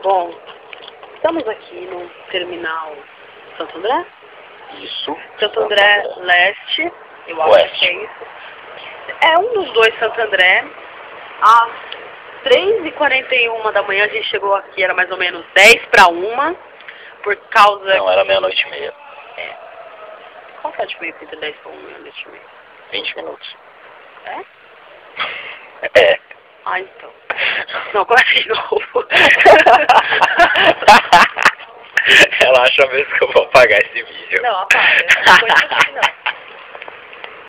Bom, estamos aqui no terminal Santo André? Isso. Santo André Leste, eu acho que é isso. É um dos dois Santo André. Às 3h41 da manhã a gente chegou aqui, era mais ou menos 10:50, por causa... Não, era 00:30. É. Qual que é a diferença entre 10:01 e meia-noite e meia? 20 minutos. É? É. Ah, então. Não, começa de novo. Relaxa mesmo que eu vou apagar esse vídeo. Não, apaga. Não foi assim, não.